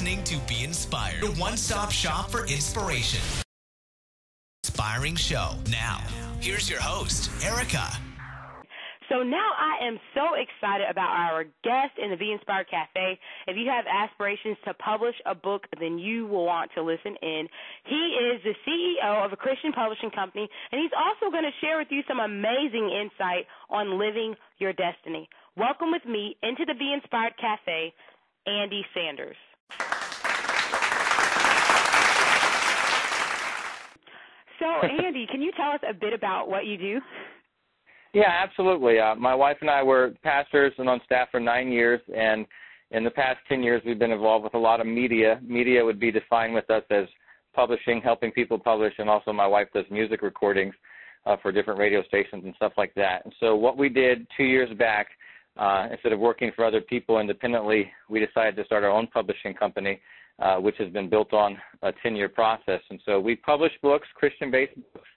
listening to Be Inspired, the one-stop shop for inspiration. Inspiring show. Now, here's your host, Erica. So now I am so excited about our guest in the Be Inspired Cafe. If you have aspirations to publish a book, then you will want to listen in. He is the CEO of a Christian publishing company, and he's also going to share with you some amazing insight on living your destiny. Welcome with me into the Be Inspired Cafe, Andy Sanders. So, Andy, can you tell us a bit about what you do? Yeah, absolutely. My wife and I were pastors and on staff for 9 years, and in the past 10 years we've been involved with a lot of media. Media would be defined with us as publishing, helping people publish, and also my wife does music recordings for different radio stations and stuff like that. And so what we did 2 years back, instead of working for other people independently, we decided to start our own publishing company, which has been built on a 10-year process. And so we publish books, Christian-based books,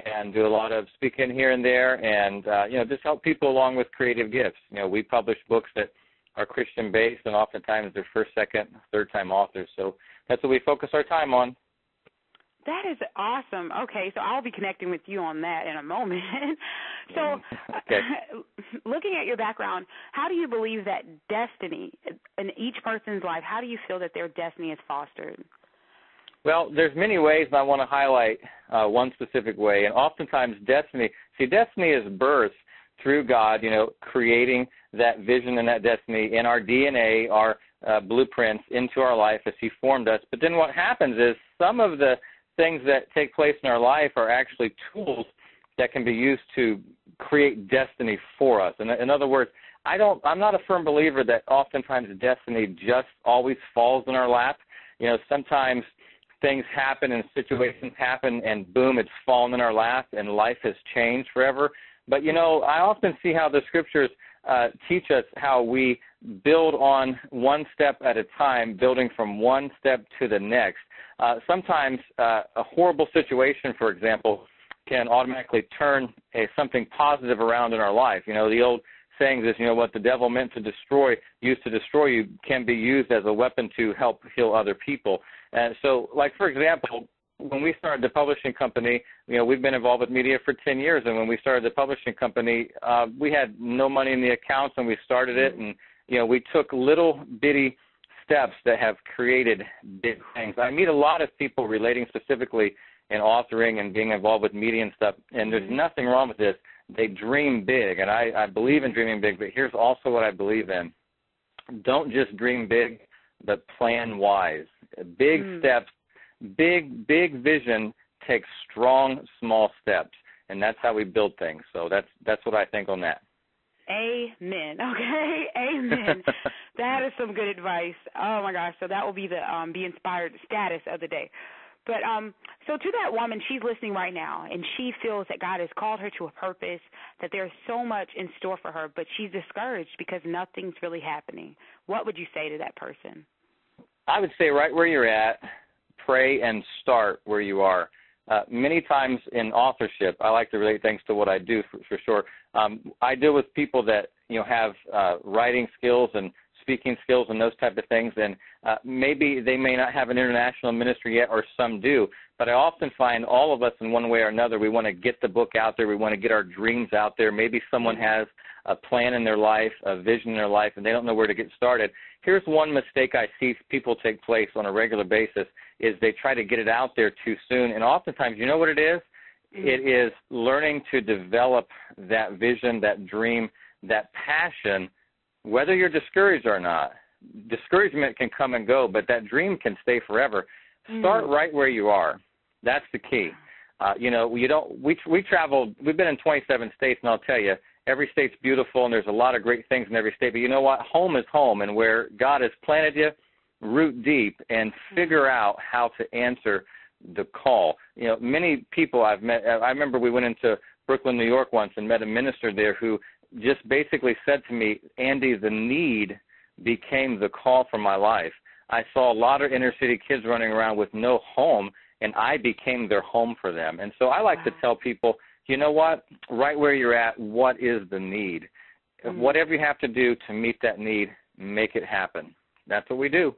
and do a lot of speaking here and there, and just help people along with creative gifts. We publish books that are Christian-based, and oftentimes they're first, second, third-time authors. So that's what we focus our time on. That is awesome. Okay, so I'll be connecting with you on that in a moment. So, okay. Looking at your background, how do you believe that destiny in each person's life? How do you feel that their destiny is fostered? Well, there's many ways, and I want to highlight one specific way. And oftentimes destiny is birthed through God, creating that vision and that destiny in our DNA, our blueprints into our life as He formed us. But then what happens is some of the things that take place in our life are actually tools that can be used to create destiny for us. In other words, I'm not a firm believer that oftentimes destiny just always falls in our lap. Sometimes things happen and situations happen and boom, it's fallen in our lap and life has changed forever. But, I often see how the scriptures teach us how we build on one step at a time, building from one step to the next. Sometimes a horrible situation, for example, can automatically turn something positive around in our life. The old saying is, what the devil meant to destroy, used to destroy you, can be used as a weapon to help heal other people. And so, like, for example, when we started the publishing company, we've been involved with media for 10 years, and when we started the publishing company, we had no money in the accounts when we started it, and, we took little bitty steps that have created big things. I meet a lot of people relating specifically in authoring and being involved with media and stuff, and there's nothing wrong with this. They dream big, and I believe in dreaming big, but here's also what I believe in. Don't just dream big, but plan wise. Big steps, big vision takes strong, small steps, and that's how we build things. So that's what I think on that. Amen. Okay, amen. That is some good advice. Oh, my gosh. So that will be the Be Inspired status of the day. But so to that woman, she's listening right now, and she feels that God has called her to a purpose, that there's so much in store for her, but she's discouraged because nothing's really happening. What would you say to that person? I would say right where you're at, pray and start where you are. Many times in authorship, I like to relate things to what I do for sure. I deal with people that have writing skills and speaking skills and those type of things, and maybe they may not have an international ministry yet, or some do, but I often find all of us in one way or another, we want to get the book out there, we want to get our dreams out there. Maybe someone has a plan in their life, a vision in their life, and they don't know where to get started. Here's one mistake I see people take place on a regular basis, is they try to get it out there too soon, and oftentimes, you know what it is? It is learning to develop that vision, that dream, that passion, whether you're discouraged or not. Discouragement can come and go, but that dream can stay forever. Start right where you are. That's the key. We traveled, we've been in 27 states, and I'll tell you, every state's beautiful, and there's a lot of great things in every state, but you know what? Home is home, and where God has planted you, root deep and figure out how to answer the call. Many people I've met, I remember we went into Brooklyn, New York once and met a minister there who just basically said to me, Andy, the need became the call for my life. I saw a lot of inner city kids running around with no home, and I became their home for them. And so I like to tell people, you know what, right where you're at, what is the need? Whatever you have to do to meet that need, make it happen. That's what we do.